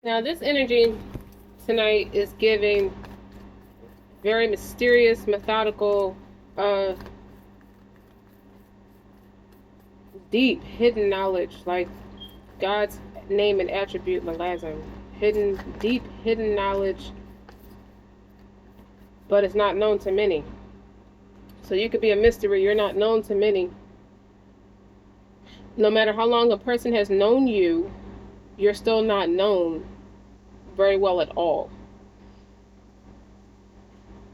Now, this energy tonight is giving very mysterious, methodical, uh, deep, hidden knowledge, like God's name and attribute, Malazim. Deep, hidden knowledge, but it's not known to many. So you could be a mystery, you're not known to many. No matter how long a person has known you, you're still not known very well at all.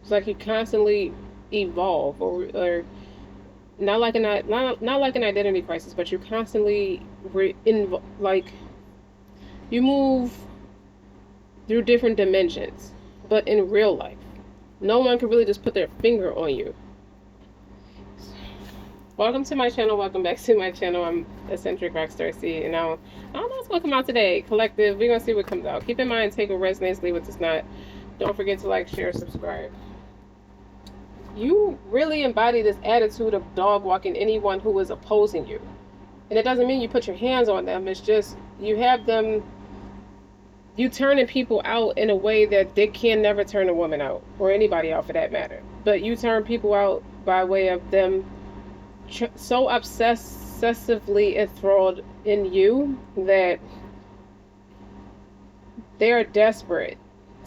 It's like you constantly evolve, or not like an identity crisis, but you're constantly like you move through different dimensions, but in real life, no one can really just put their finger on you. Welcome to my channel. Welcome back to my channel. I'm eccentric RockStar'Seed, and I don't know what's going to come out today. Collective. We're going to see what comes out. Keep in mind, take what resonates, leave what does not. Don't forget to like, share, subscribe. You really embody this attitude of dog walking anyone who is opposing you. And it doesn't mean you put your hands on them. It's just you have them, you turning people out in a way that they can never turn a woman out, or anybody out for that matter. But you turn people out by way of them so obsessively enthralled in you that they are desperate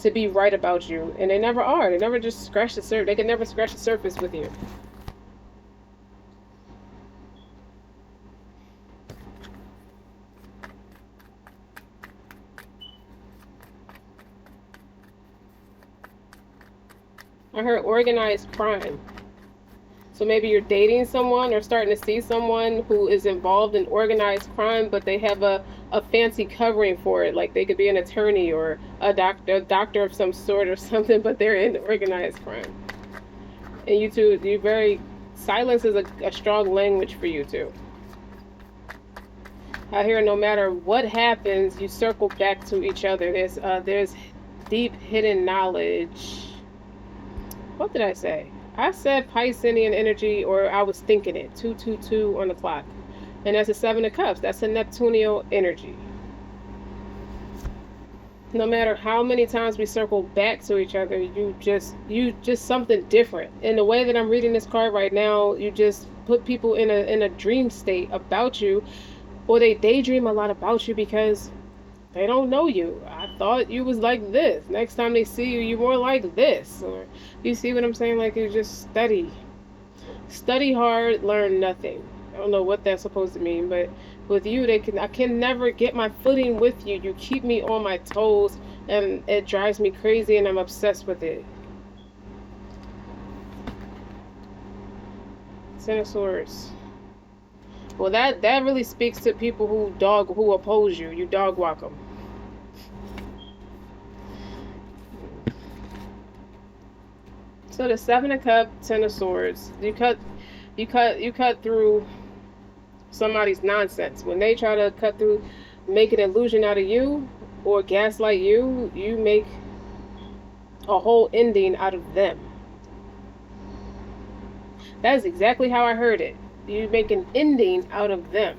to be right about you, and they never are. They never just scratch the surface. They can never scratch the surface with you. I heard organized crime. So maybe you're dating someone or starting to see someone who is involved in organized crime, but they have a fancy covering for it. Like they could be an attorney or a doctor of some sort or something, but they're in organized crime. And you two, silence is a strong language for you too. I hear no matter what happens, you circle back to each other. There's deep hidden knowledge. What did I say? I said Piscean energy, or I was thinking it. 222 on the clock. And that's a 7 of Cups. That's a Neptunial energy. No matter how many times we circle back to each other, you just something different. In the way that I'm reading this card right now, you just put people in a dream state about you, or they daydream a lot about you because they don't know you. I thought you was like this. Next time they see you, you're more like this. Or you see what I'm saying? Like you just study hard, learn nothing. I don't know what that's supposed to mean, but with you, I can never get my footing with you. You keep me on my toes, and it drives me crazy, and I'm obsessed with it. Ten of Swords. Well, that really speaks to people who oppose you. You dog walk them. So the 7 of Cups, 10 of Swords. You cut through somebody's nonsense. When they try to cut through, make an illusion out of you or gaslight you, you make a whole ending out of them. That is exactly how I heard it. You make an ending out of them.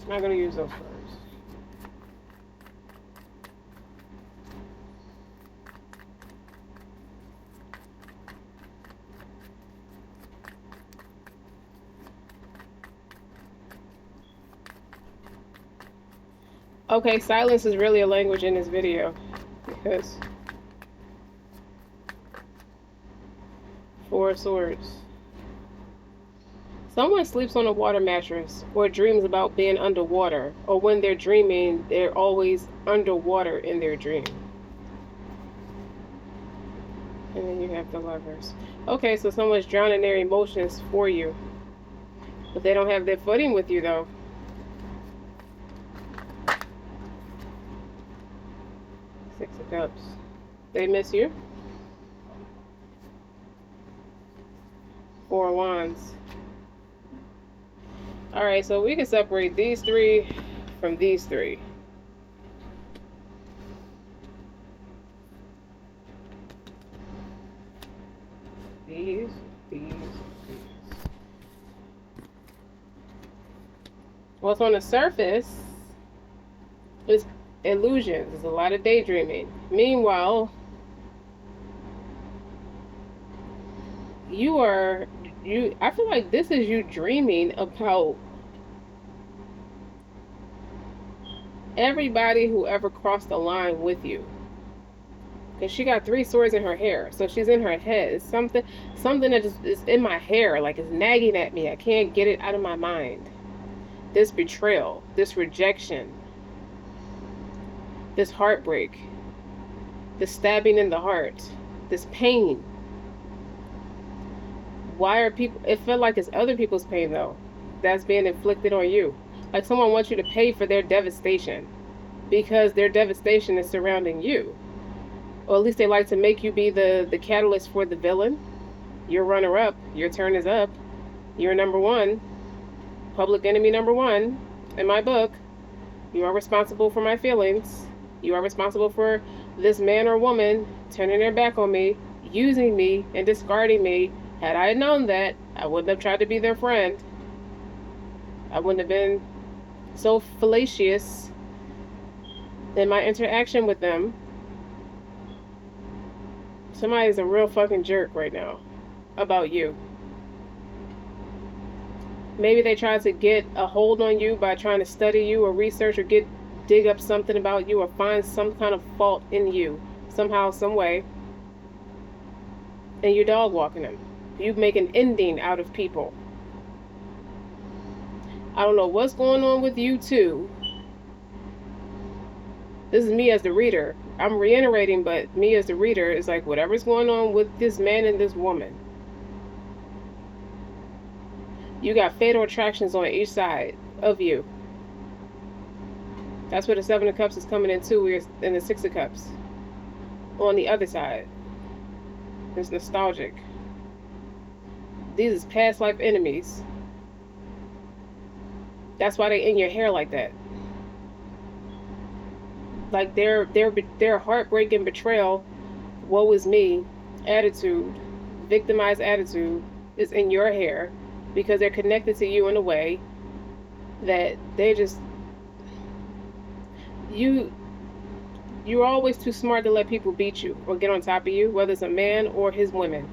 I'm not going to use those words. Okay, silence is really a language in this video because 4 of Swords. Someone sleeps on a water mattress or dreams about being underwater, or when they're dreaming, they're always underwater in their dream. And then you have the Lovers. Okay, so someone's drowning their emotions for you, but they don't have their footing with you though. 6 of Cups. They miss you. 4 of Wands. Alright, so we can separate these 3 from these 3. These. What's on the surface is illusions. There's a lot of daydreaming. Meanwhile, I feel like this is you dreaming about everybody who ever crossed the line with you. Because she got 3 swords in her hair, so she's in her head. It's something that just is in my hair, like it's nagging at me. I can't get it out of my mind. This betrayal, this rejection, this heartbreak, this stabbing in the heart, this pain. Why are people? It felt like it's other people's pain though, that's being inflicted on you. Like someone wants you to pay for their devastation, because their devastation is surrounding you. Or at least they like to make you be the catalyst for the villain. You're runner-up. Your turn is up. You're number one. Public enemy number one in my book. You are responsible for my feelings. You are responsible for this man or woman turning their back on me, using me, and discarding me. Had I known that, I wouldn't have tried to be their friend. I wouldn't have been so fallacious in my interaction with them. Somebody's a real fucking jerk right now about you. Maybe they tried to get a hold on you by trying to study you or research or dig up something about you or find some kind of fault in you somehow, some way. And you're dog walking them. You make an ending out of people. I don't know what's going on with you too. This is me as the reader. I'm reiterating, but me as the reader is like whatever's going on with this man and this woman. You got fatal attractions on each side of you. That's where the 7 of Cups is coming in too. We're in the 6 of Cups. On the other side. It's nostalgic. These is past life enemies. That's why they in your hair like that. Like their heartbreaking betrayal, woe is me attitude, victimized attitude is in your hair because they're connected to you in a way that they just you're always too smart to let people beat you or get on top of you, whether it's a man or his women.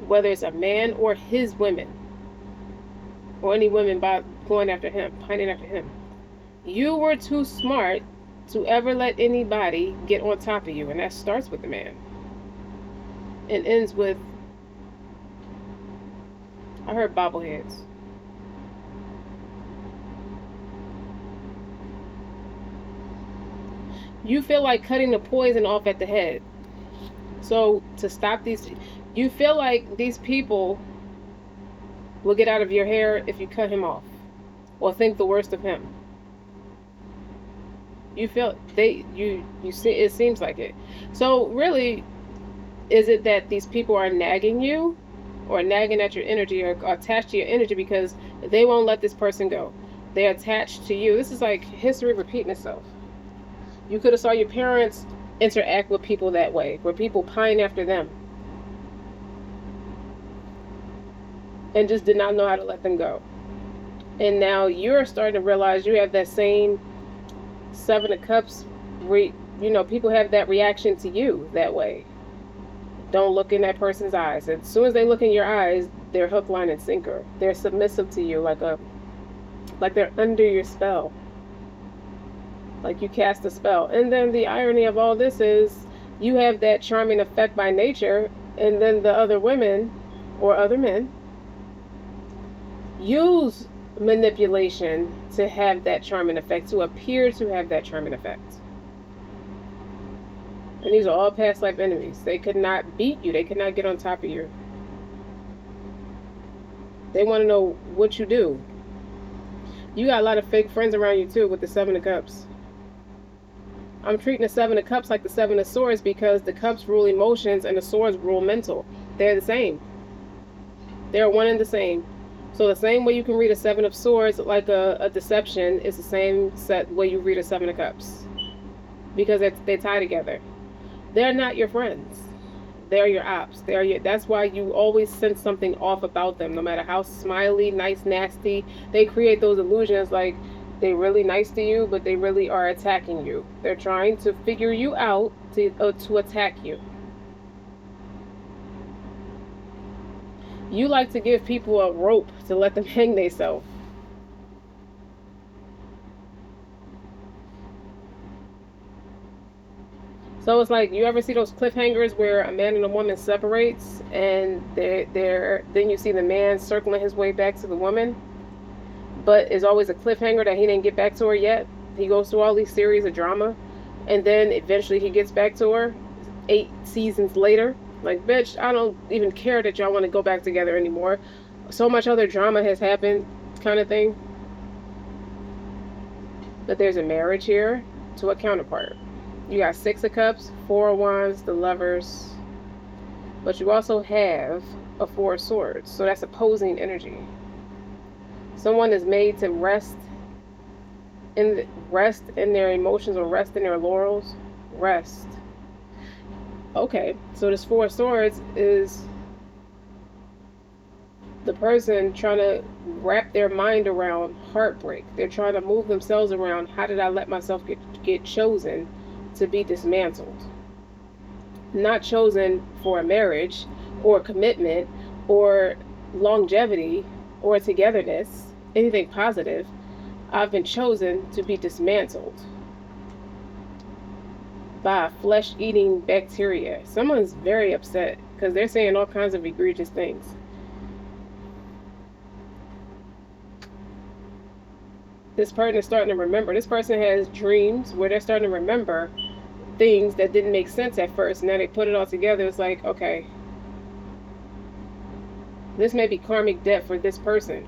Whether it's a man or his women. Or any women by going after him, pining after him. You were too smart to ever let anybody get on top of you, and that starts with the man and ends with, I heard bobbleheads. You feel like cutting the poison off at the head. So to stop these, you feel like these people will get out of your hair if you cut him off or think the worst of him. You feel you see, it seems like it. So really, is it that these people are nagging you or nagging at your energy or attached to your energy because they won't let this person go? They're attached to you. This is like history repeating itself. You could have saw your parents interact with people that way, where people pine after them and just did not know how to let them go. And now you're starting to realize you have that same 7 of Cups where, you know, people have that reaction to you that way. Don't look in that person's eyes. As soon as they look in your eyes, they're hook, line, and sinker. They're submissive to you like they're under your spell. Like you cast a spell. And then the irony of all this is you have that charming effect by nature, and then the other women or other men use manipulation to have that charming effect, to appear to have that charming effect. And these are all past life enemies. They could not beat you. They could not get on top of you. They want to know what you do. You got a lot of fake friends around you too with the 7 of Cups. I'm treating the 7 of Cups like the 7 of Swords because the Cups rule emotions and the Swords rule mental. They're the same. They're one and the same. So the same way you can read a 7 of Swords like a deception is the same way you read a 7 of Cups. Because they tie together. They're not your friends. They're your ops. That's why you always sense something off about them, no matter how smiley, nice, nasty. They create those illusions like they're really nice to you, but they really are attacking you. They're trying to figure you out to attack you. You like to give people a rope to let them hang themselves. So it's like, you ever see those cliffhangers where a man and a woman separates, and then you see the man circling his way back to the woman, but it's always a cliffhanger that he didn't get back to her yet. He goes through all these series of drama, and then eventually he gets back to her 8 seasons later. Like, bitch, I don't even care that y'all want to go back together anymore. So much other drama has happened, kind of thing. But there's a marriage here to a counterpart. You got 6 of Cups, 4 of Wands, the Lovers. But you also have a 4 of Swords. So that's opposing energy. Someone is made to rest in their emotions, or rest in their laurels. Rest. Okay, so this 4 of Swords is the person trying to wrap their mind around heartbreak. They're trying to move themselves around, how did I let myself get chosen to be dismantled? Not chosen for a marriage or a commitment or longevity or togetherness, anything positive. I've been chosen to be dismantled by flesh-eating bacteria. Someone's very upset because they're saying all kinds of egregious things. This person is starting to remember. This person has dreams where they're starting to remember things that didn't make sense at first. Now they put it all together. It's like, okay, this may be karmic debt for this person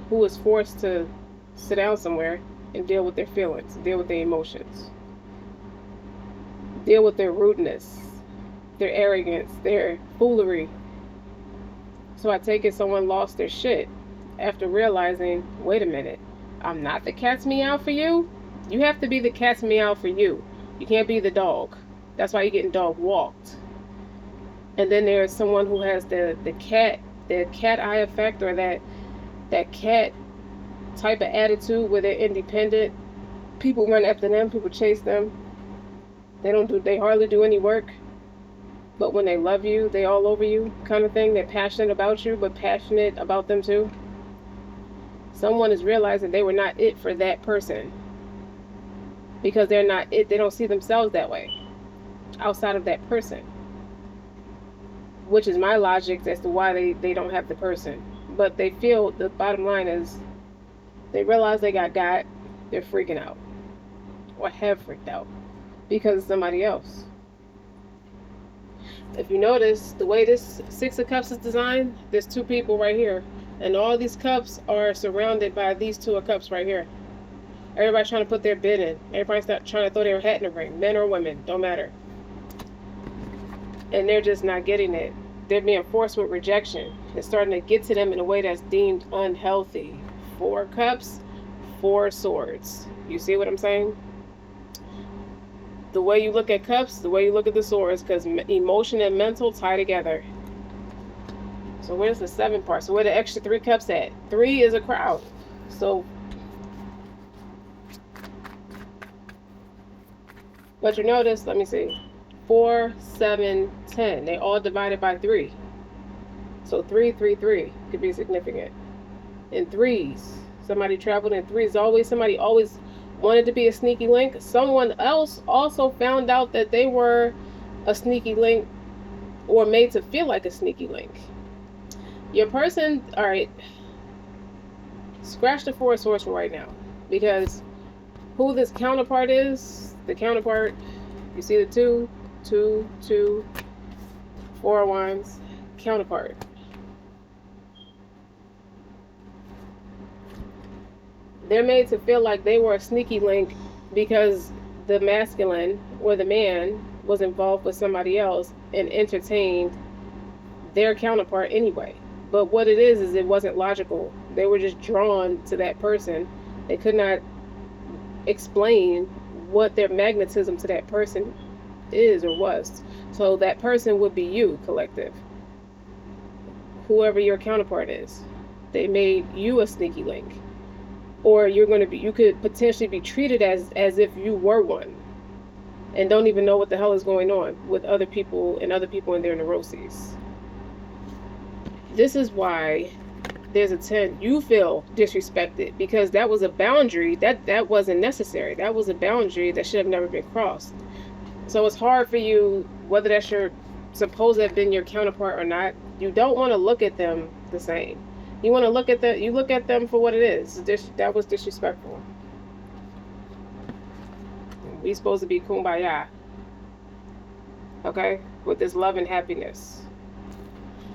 who was forced to sit down somewhere and deal with their feelings, deal with their emotions, deal with their rudeness, their arrogance, their foolery. So I take it someone lost their shit after realizing, wait a minute, I'm not the cat's meow for you. You have to be the cat's meow for you. You can't be the dog. That's why you're getting dog walked. And then there's someone who has the cat eye effect, or that cat type of attitude where they're independent. People run after them, people chase them. They hardly do any work. But when they love you, they all over you, kind of thing. They're passionate about you, but passionate about them too. Someone is realizing they were not it for that person, because they're not it. They don't see themselves that way outside of that person, which is my logic as to why they don't have the person. But they feel, the bottom line is, they realize they got they're freaking out, or have freaked out, because of somebody else. If you notice, the way this 6 of Cups is designed, there's 2 people right here. And all these cups are surrounded by these 2 of Cups right here. Everybody's trying to put their bid in. Everybody's trying to throw their hat in the ring. Men or women, don't matter. And they're just not getting it. They're being forced with rejection. It's starting to get to them in a way that's deemed unhealthy. 4 Cups, 4 Swords. You see what I'm saying? The way you look at cups, the way you look at the swords, because emotion and mental tie together. So where's the 7 part? So where the extra 3 cups at? 3 is a crowd. So, but you notice, let me see, 4, 7, 10. They all divided by 3. So 3, 3, 3 could be significant. In 3s, somebody traveled in 3s. Somebody always wanted to be a sneaky link. Someone else also found out that they were a sneaky link, or made to feel like a sneaky link. Your person, all right, scratch the 4 of Swords for right now, because who this counterpart is, the counterpart, you see the 2, 2, 2, 4 of Wands, counterpart. They're made to feel like they were a sneaky link because the masculine or the man was involved with somebody else and entertained their counterpart anyway. But what it is it wasn't logical. They were just drawn to that person. They could not explain what their magnetism to that person is or was. So that person would be you, collective. Whoever your counterpart is. They made you a sneaky link. Or you could potentially be treated as if you were one and don't even know what the hell is going on with other people and other people in their neuroses. This is why there's a 10. You feel disrespected because that was a boundary that wasn't necessary. That was a boundary that should have never been crossed. So it's hard for you, whether that's your supposed to have been your counterpart or not. You don't want to look at them the same. You want to look at them for what it is. That was disrespectful. We supposed to be kumbaya, okay, with this love and happiness.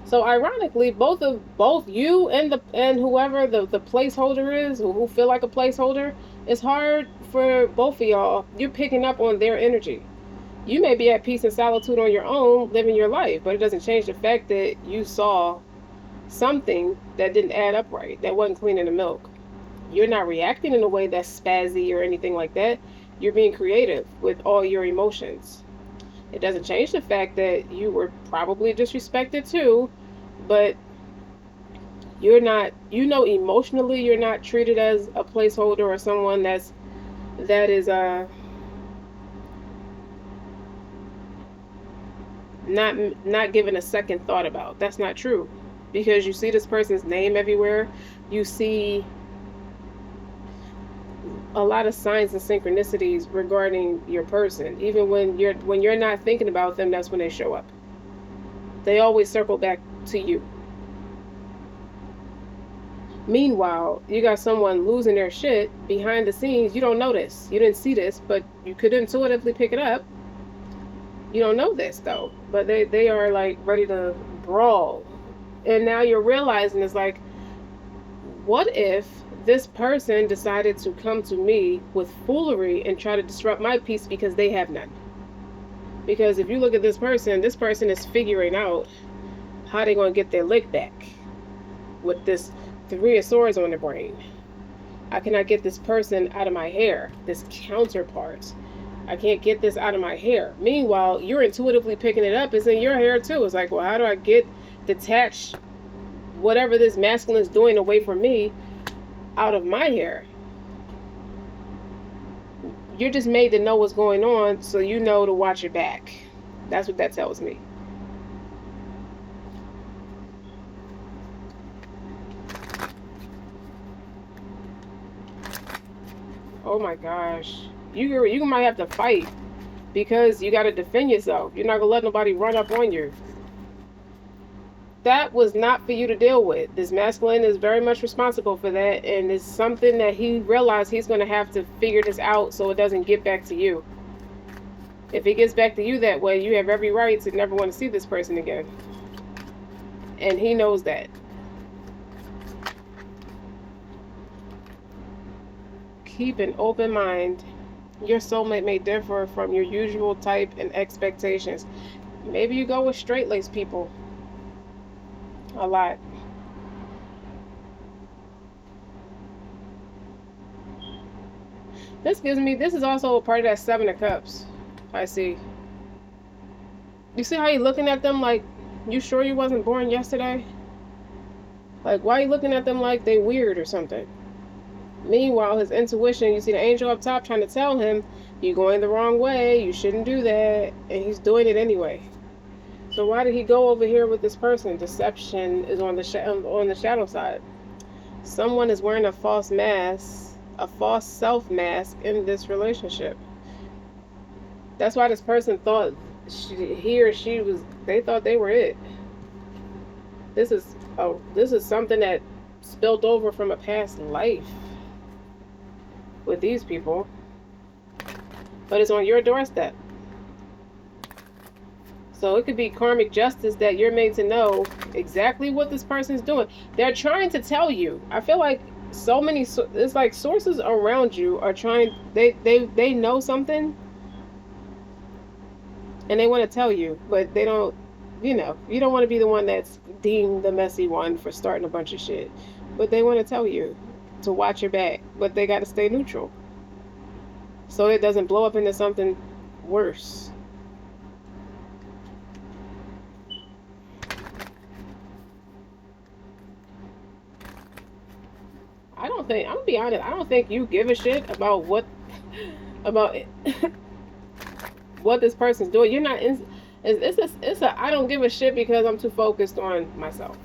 So ironically, both you and whoever the placeholder is, who feel like a placeholder, it's hard for both of y'all. You're picking up on their energy. You may be at peace and solitude on your own, living your life, but it doesn't change the fact that you saw something that didn't add up right, that wasn't cleaning the milk. You're not reacting in a way that's spazzy or anything like that. You're being creative with all your emotions. It doesn't change the fact that you were probably disrespected too, but you're not, emotionally you're not treated as a placeholder or someone that is not given a second thought about. That's not true. Because you see this person's name everywhere. You see a lot of signs and synchronicities regarding your person. Even when you're not thinking about them, that's when they show up. They always circle back to you. Meanwhile, you got someone losing their shit behind the scenes. You don't know this. You didn't see this, but you could intuitively pick it up. You don't know this though, but they are like ready to brawl. And now you're realizing it's like, what if this person decided to come to me with foolery and try to disrupt my peace because they have none? Because if you look at this person is figuring out how they're going to get their lick back with this 3 of Swords on the brain. I cannot get this person out of my hair, this counterpart. I can't get this out of my hair. Meanwhile, you're intuitively picking it up. It's in your hair too. It's like, well, how do I detach whatever this masculine is doing away from me out of my hair? You're just made to know what's going on, so you know to watch your back. That's what that tells me. Oh my gosh. You might have to fight because you got to defend yourself. You're not going to let nobody run up on you. That was not for you to deal with. This masculine is very much responsible for that, and it's something that he realized he's going to have to figure this out so it doesn't get back to you. If it gets back to you that way, you have every right to never want to see this person again. And he knows that. Keep an open mind. Your soulmate may differ from your usual type and expectations. Maybe you go with straight-laced people a lot. This is also a part of that 7 of Cups. I see. You see how you're looking at them like, you sure you wasn't born yesterday? Like, why are you looking at them like they weird or something? Meanwhile, his intuition, you see the angel up top trying to tell him, you're going the wrong way, you shouldn't do that, and he's doing it anyway. So why did he go over here with this person? Deception is on the shadow side. Someone is wearing a false mask, a false self mask in this relationship. That's why this person thought they thought they were it. This is something that spilled over from a past life with these people, but it's on your doorstep. So it could be karmic justice that you're made to know exactly what this person's doing. They're trying to tell you. I feel like it's like sources around you are trying, they know something and they want to tell you, but they don't, you don't want to be the one that's deemed the messy one for starting a bunch of shit, but they want to tell you to watch your back, but they got to stay neutral so it doesn't blow up into something worse. don't think, I'm gonna be honest, I don't think you give a shit about about what this person's doing. You're not in, it's a I don't give a shit because I'm too focused on myself.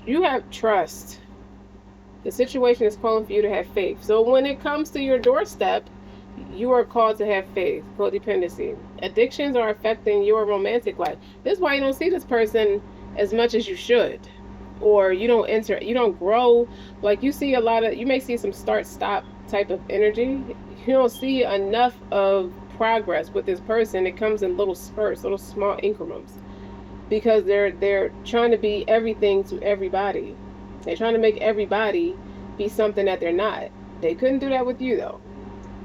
You have trust. The situation is calling for you to have faith. So when it comes to your doorstep, you are called to have faith. Codependency. Addictions are affecting your romantic life. This is why you don't see this person as much as you should. Or you don't grow. Like you see you may see some start-stop type of energy. You don't see enough of progress with this person. It comes in little spurts, little small increments. Because they're trying to be everything to everybody. They're trying to make everybody be something that they're not. They couldn't do that with you though.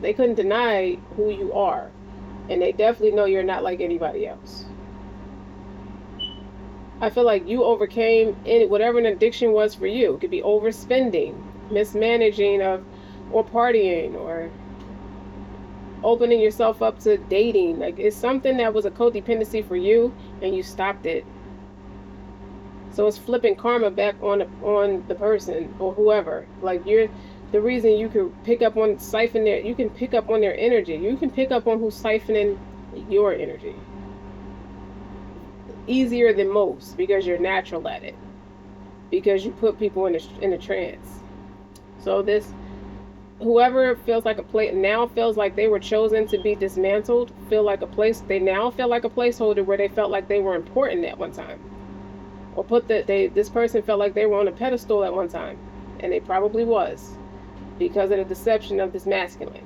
They couldn't deny who you are. And they definitely know you're not like anybody else. I feel like you overcame whatever an addiction was for you. It could be overspending, mismanaging or partying, or opening yourself up to dating. Like it's something that was a codependency for you and you stopped it. So it's flipping karma back on the person or whoever. Like you're the reason you can pick up on you can pick up on their energy. You can pick up on who's siphoning your energy. Easier than most because you're natural at it. Because you put people in a trance. So whoever feels like now feels like they were chosen to be dismantled, they now feel like a placeholder where they felt like they were important at one time. Or this person felt like they were on a pedestal at one time. And they probably was. Because of the deception of this masculine.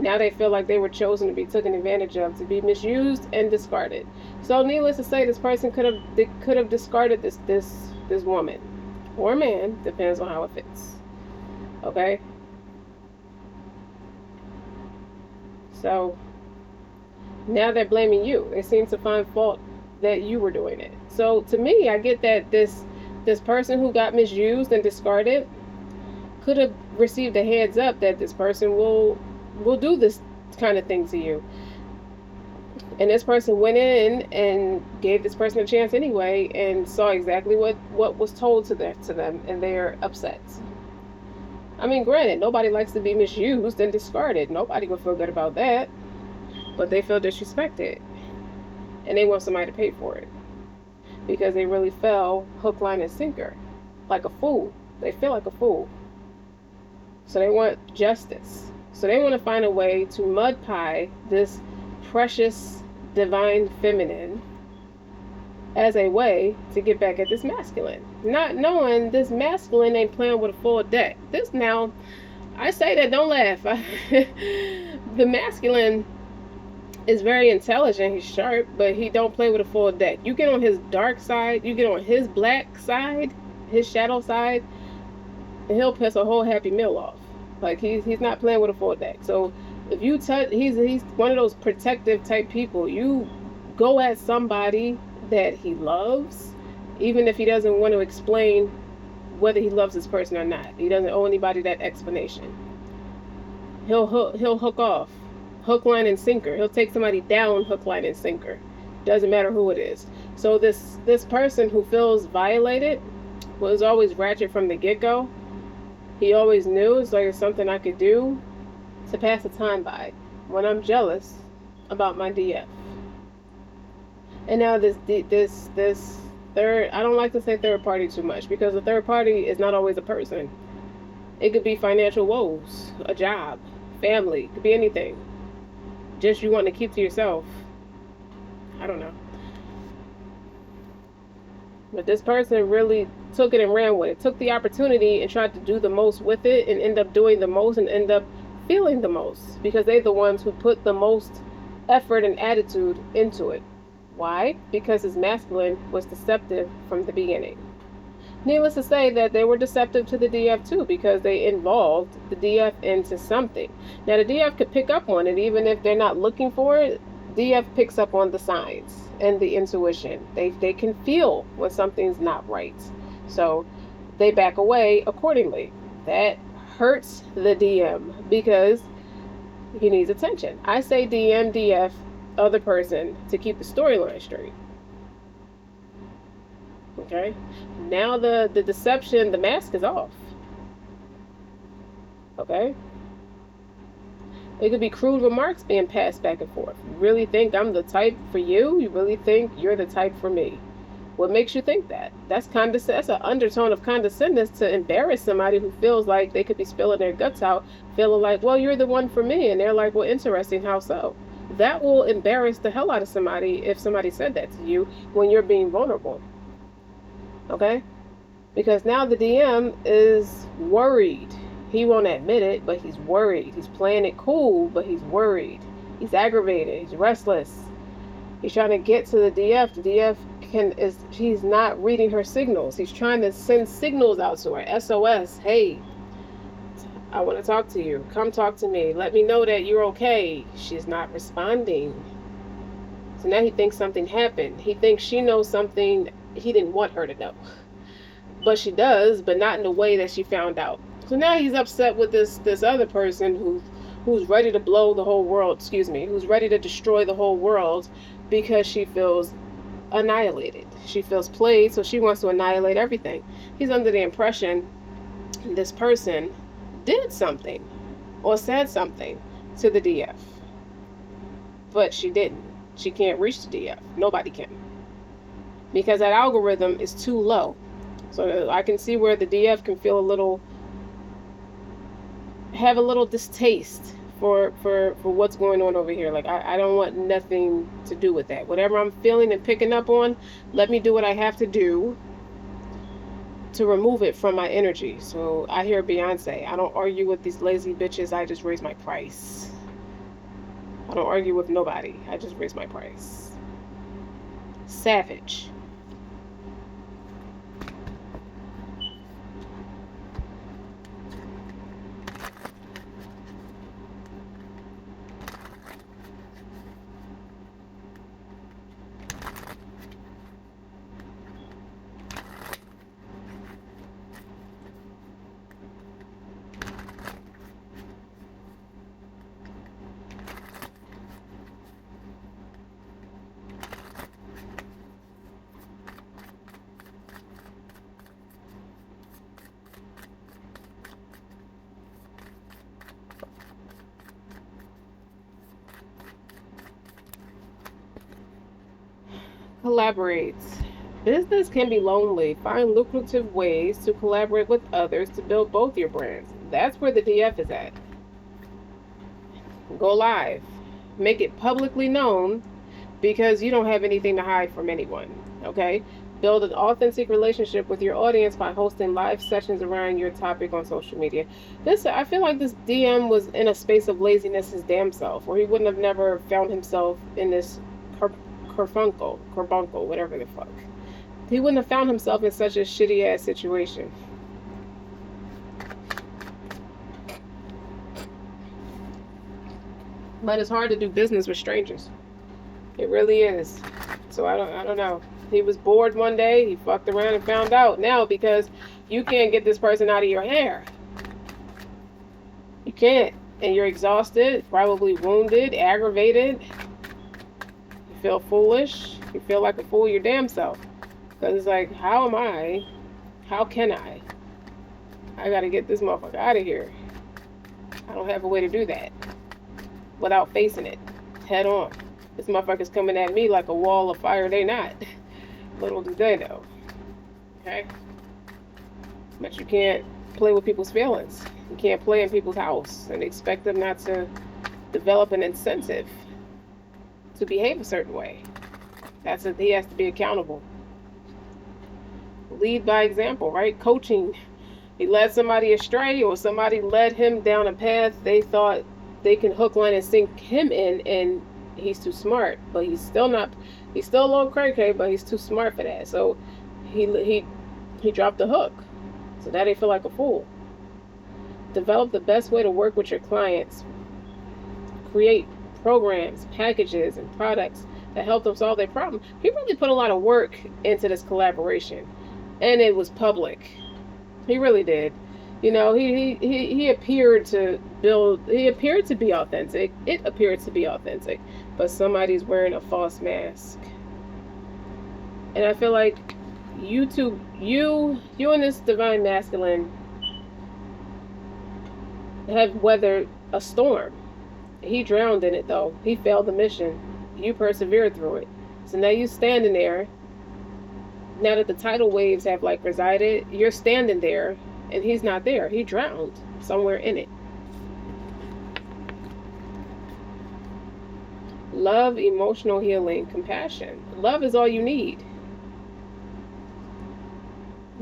Now they feel like they were chosen to be taken advantage of, to be misused and discarded. So needless to say, this person could have discarded this woman. Or man, depends on how it fits. Okay? So now they're blaming you. They seem to find fault that you were doing it. So to me, I get that this person who got misused and discarded could have received a heads up that this person will do this kind of thing to you. And this person went in and gave this person a chance anyway and saw exactly what was told to them, and they're upset. I mean, granted, nobody likes to be misused and discarded. Nobody would feel good about that. But they feel disrespected. And they want somebody to pay for it. Because they really fell hook, line, and sinker. Like a fool. They feel like a fool. So they want justice. So they want to find a way to mud pie this precious divine feminine as a way to get back at this masculine. Not knowing this masculine ain't playing with a full deck. Now, I say that, don't laugh. The masculine is very intelligent, he's sharp, but he don't play with a full deck. You get on his dark side, you get on his black side, his shadow side, and he'll piss a whole Happy Meal off. Like he's not playing with a full deck. So if you touch, he's one of those protective type people. You go at somebody that he loves, even if he doesn't want to explain whether he loves this person or not. He doesn't owe anybody that explanation. He'll hook off, hook, line, and sinker. He'll take somebody down, hook, line, and sinker. Doesn't matter who it is. So this person who feels violated was always ratchet from the get-go. He always knew it's something I could do to pass the time by when I'm jealous about my DF. And now this third, I don't like to say third party too much because the third party is not always a person. It could be financial woes, a job, family, it could be anything. Just you want to keep to yourself. I don't know. But this person really took it and ran with it. Took the opportunity and tried to do the most with it and end up doing the most and end up feeling the most. Because they're the ones who put the most effort and attitude into it. Why? Because his masculine was deceptive from the beginning. Needless to say that they were deceptive to the DF too because they involved the DF into something. Now the DF could pick up on it even if they're not looking for it. DF picks up on the signs and the intuition. They can feel when something's not right. So they back away accordingly. That hurts the DM because he needs attention. I say DM, DF, other person to keep the storyline straight. Okay? Now the deception, the mask is off. Okay? It could be crude remarks being passed back and forth. You really think I'm the type for you? You really think you're the type for me? What makes you think that? That's that's an undertone of condescendence to embarrass somebody who feels like they could be spilling their guts out, feeling like, well, you're the one for me. And they're like, well, interesting, how so? That will embarrass the hell out of somebody if somebody said that to you when you're being vulnerable. Okay? Because now the DM is worried. He won't admit it, but he's worried. He's playing it cool, but he's worried. He's aggravated. He's restless. He's trying to get to the DF. The DF he's not reading her signals. He's trying to send signals out to her. SOS. Hey, I want to talk to you. Come talk to me. Let me know that you're okay. She's not responding. So now he thinks something happened. He thinks she knows something he didn't want her to know. But she does, but not in the way that she found out. So now he's upset with this other person who's ready to blow the whole world, who's ready to destroy the whole world because she feels annihilated. She feels played, so she wants to annihilate everything. He's under the impression this person did something or said something to the DF. But she didn't. She can't reach the DF. Nobody can. Because that algorithm is too low. So I can see where the DF can feel have a little distaste for what's going on over here. Like, I don't want nothing to do with that. Whatever I'm feeling and picking up on, let me do what I have to do to remove it from my energy. So I hear Beyonce, I don't argue with these lazy bitches, I just raise my price. I don't argue with nobody, I just raise my price. Savage. Collaborate. Business can be lonely. Find lucrative ways to collaborate with others to build both your brands. That's where the DF is at. Go live. Make it publicly known because you don't have anything to hide from anyone. Okay? Build an authentic relationship with your audience by hosting live sessions around your topic on social media. I feel like this DM was in a space of laziness his damn self, or he wouldn't have never found himself in this carbuncle, whatever the fuck. He wouldn't have found himself in such a shitty ass situation. But it's hard to do business with strangers. It really is. So I don't know. He was bored one day, he fucked around and found out. Now, because you can't get this person out of your hair. You can't. And you're exhausted, probably wounded, aggravated. You feel foolish. You feel like a fool your damn self. Because it's like, how can I? I gotta get this motherfucker out of here. I don't have a way to do that without facing it head on. This motherfucker's coming at me like a wall of fire. They not. Little do they know. Okay? But you can't play with people's feelings. You can't play in people's house and expect them not to develop an incentive to behave a certain way. He has to be accountable. Lead by example, right? Coaching. He led somebody astray, or somebody led him down a path they thought they can hook, line, and sink him in, and he's too smart. But he's still a little cray-cray, but he's too smart for that. So he dropped the hook. So now they feel like a fool. Develop the best way to work with your clients. Create programs, packages, and products that help them solve their problem. He really put a lot of work into this collaboration, and it was public. He really did. You know, he appeared to be authentic. It appeared to be authentic, but somebody's wearing a false mask. And I feel like you and this divine masculine, have weathered a storm. He drowned in it though. He failed the mission. You persevered through it. So now you standing there. Now that the tidal waves have like resided, you're standing there and he's not there. He drowned somewhere in it. Love, emotional healing, compassion. Love is all you need.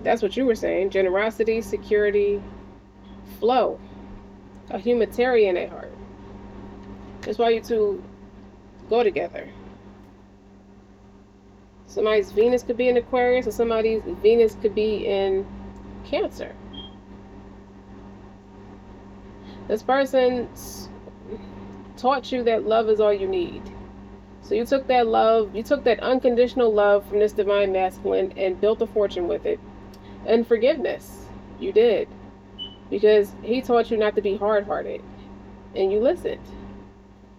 That's what you were saying. Generosity, security, flow. A humanitarian at heart. That's why you two go together. Somebody's Venus could be in Aquarius, or somebody's Venus could be in Cancer. This person taught you that love is all you need. So you took that love, you took that unconditional love from this divine masculine and built a fortune with it. And forgiveness, you did. Because he taught you not to be hard-hearted. And you listened.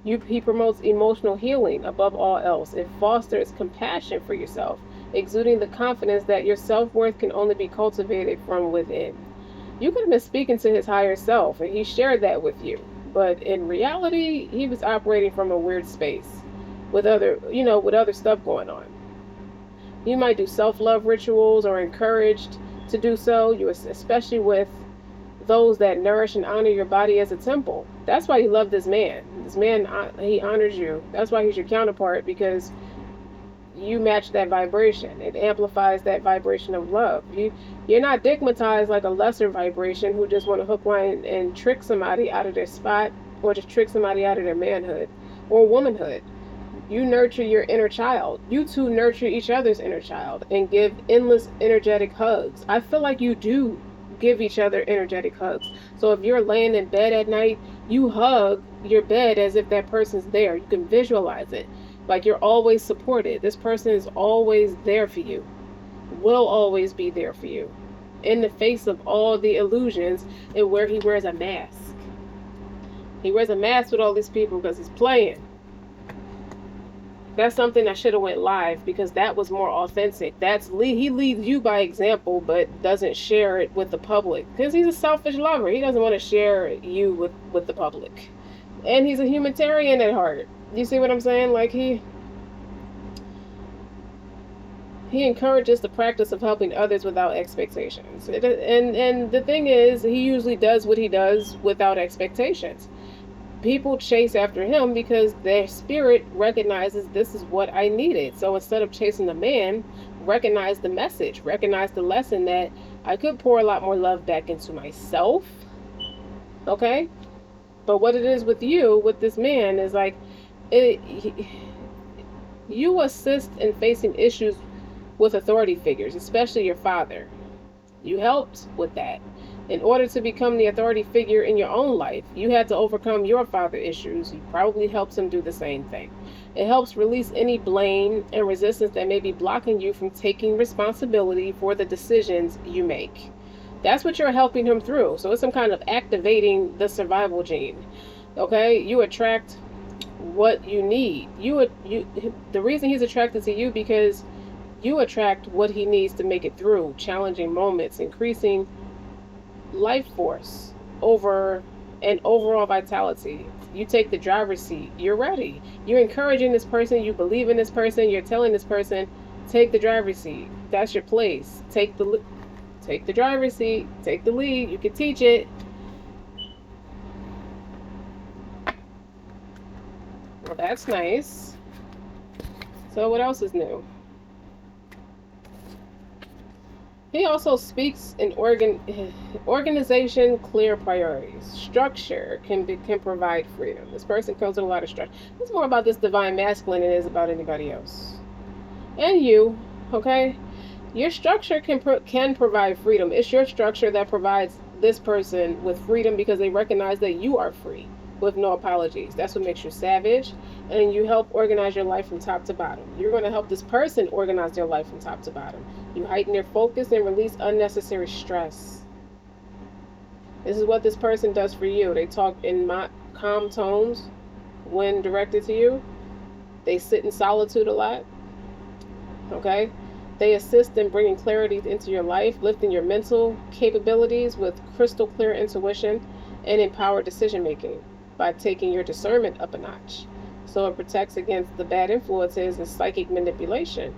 He promotes emotional healing above all else. It fosters compassion for yourself, exuding the confidence that your self-worth can only be cultivated from within. You could have been speaking to his higher self, and he shared that with you. But in reality, he was operating from a weird space with other stuff going on. You might do self-love rituals or encouraged to do so, especially with those that nourish and honor your body as a temple. That's why you love this man. This man, he honors you. That's why he's your counterpart, because you match that vibration. It amplifies that vibration of love. You're not digmatized like a lesser vibration who just want to hook, line, and trick somebody out of their spot, or just trick somebody out of their manhood or womanhood. You nurture your inner child. You two nurture each other's inner child and give endless energetic hugs. I feel like you do give each other energetic hugs. So if you're laying in bed at night, you hug your bed as if that person's there. You can visualize it. Like you're always supported. This person is always there for you. Will always be there for you. In the face of all the illusions and where he wears a mask. He wears a mask with all these people because he's playing. That's something that should have went live, because that was more authentic. He leads you by example, but doesn't share it with the public because he's a selfish lover. He doesn't want to share you with the public, and he's a humanitarian at heart. You see what I'm saying? Like he encourages the practice of helping others without expectations. And the thing is, he usually does what he does without expectations. People chase after him because their spirit recognizes this is what I needed. So instead of chasing the man, recognize the message, recognize the lesson that I could pour a lot more love back into myself. Okay? But what it is with you, with this man, is like, you assist in facing issues with authority figures, especially your father. You helped with that. In order to become the authority figure in your own life, you had to overcome your father issues. You probably helped him do the same thing. It helps release any blame and resistance that may be blocking you from taking responsibility for the decisions you make. That's what you're helping him through. So it's some kind of activating the survival gene. Okay? You attract what you need. The reason he's attracted to you, because you attract what he needs to make it through challenging moments, increasing life force over and overall vitality. You take the driver's seat. You're ready. You're encouraging this person. You believe in this person. You're telling this person, take the driver's seat. That's your place. Take the driver's seat. Take the lead. You can teach it. Well, that's nice. So what else is new? He also speaks in organization, clear priorities. Structure can provide freedom. This person comes with a lot of structure. It's more about this divine masculine than it is about anybody else. And you, okay? Your structure can provide freedom. It's your structure that provides this person with freedom, because they recognize that you are free with no apologies. That's what makes you savage. And you help organize your life from top to bottom. You're going to help this person organize their life from top to bottom. You heighten their focus and release unnecessary stress. This is what this person does for you. They talk in calm tones when directed to you. They sit in solitude a lot. Okay? They assist in bringing clarity into your life, lifting your mental capabilities with crystal clear intuition, and empowered decision making by taking your discernment up a notch. So it protects against the bad influences and psychic manipulation.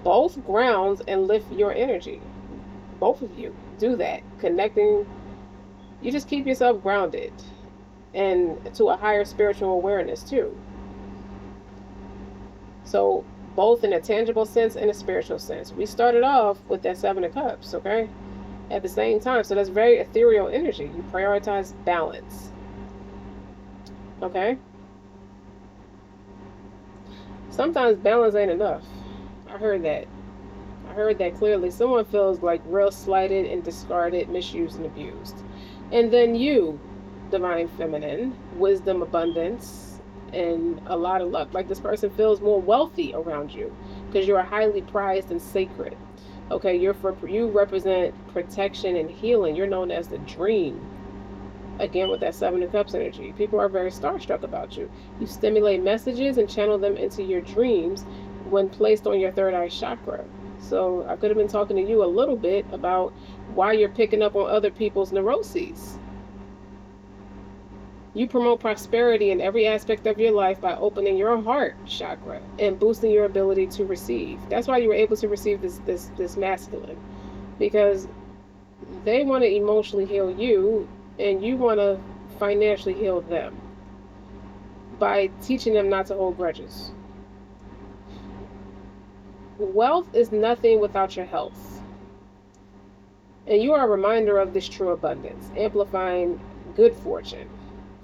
Both grounds and lift your energy. Both of you do that. Connecting, you just keep yourself grounded and to a higher spiritual awareness too. So both in a tangible sense and a spiritual sense. We started off with that Seven of Cups, okay? At the same time. So that's very ethereal energy. You prioritize balance. Okay? Sometimes balance ain't enough. I heard that. I heard that clearly. Someone feels like real slighted and discarded, misused and abused. And then you, Divine Feminine, wisdom, abundance, and a lot of luck. Like this person feels more wealthy around you because you're highly prized and sacred. Okay, you represent protection and healing. You're known as the dream. Again, with that Seven of Cups energy, people are very starstruck about you. You stimulate messages and channel them into your dreams when placed on your third eye chakra. So I could have been talking to you a little bit about why you're picking up on other people's neuroses. You promote prosperity in every aspect of your life by opening your heart chakra and boosting your ability to receive. That's why you were able to receive this masculine, because they want to emotionally heal you and you want to financially heal them by teaching them not to hold grudges. Wealth is nothing without your health. And you are a reminder of this true abundance, amplifying good fortune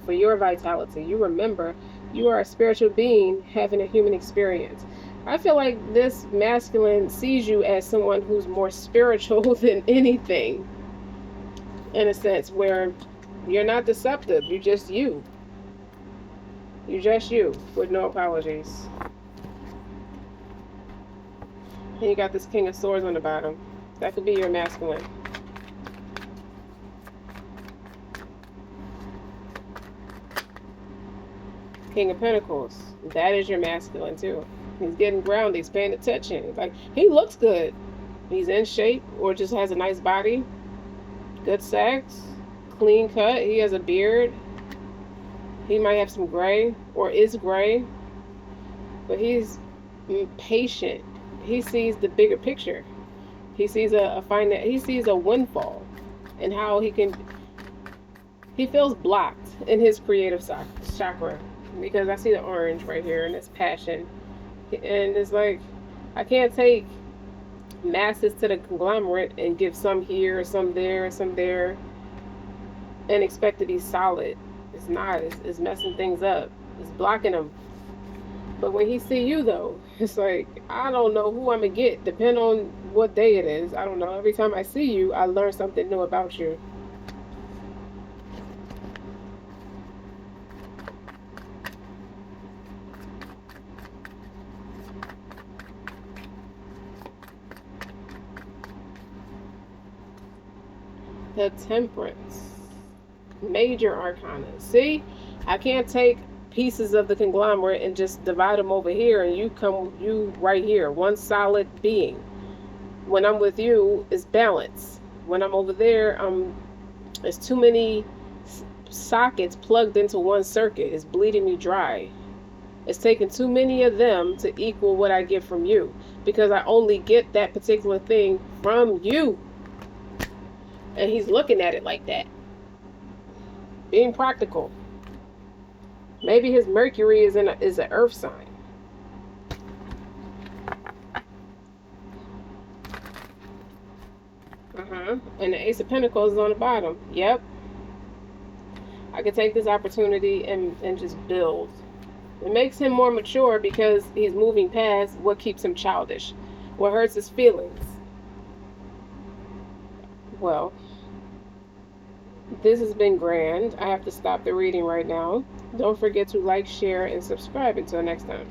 for your vitality. You remember you are a spiritual being having a human experience. I feel like this masculine sees you as someone who's more spiritual than anything, in a sense, where you're not deceptive. You're just you. You're just you with no apologies. And you got this King of Swords on the bottom. That could be your masculine. King of Pentacles. That is your masculine too. He's getting grounded. He's paying attention. Like, he looks good. He's in shape or just has a nice body. Good sex. Clean cut. He has a beard. He might have some gray or is gray. But he's patient. He sees the bigger picture. He sees he sees a windfall and how he feels blocked in his creative chakra, because I see the orange right here and it's passion. And it's like, I can't take masses to the conglomerate and give some here, some there, some there, and expect to be solid. It's not. It's messing things up. It's blocking them. But when he see you though, it's like, I don't know who I'm gonna get, depending on what day it is. I don't know. Every time I see you, I learn something new about you. The Temperance. Major Arcana. See, I can't take pieces of the conglomerate and just divide them over here and you right here, one solid being. When I'm with you, it's balance. When I'm over there, it's too many sockets plugged into one circuit. It's bleeding me dry. It's taking too many of them to equal what I get from you, because I only get that particular thing from you. And he's looking at it like that, being practical. Maybe his Mercury is an earth sign. And the Ace of Pentacles is on the bottom. Yep. I could take this opportunity and just build. It makes him more mature because he's moving past what keeps him childish, what hurts his feelings. Well, this has been grand. I have to stop the reading right now. Don't forget to like, share, and subscribe. Until next time.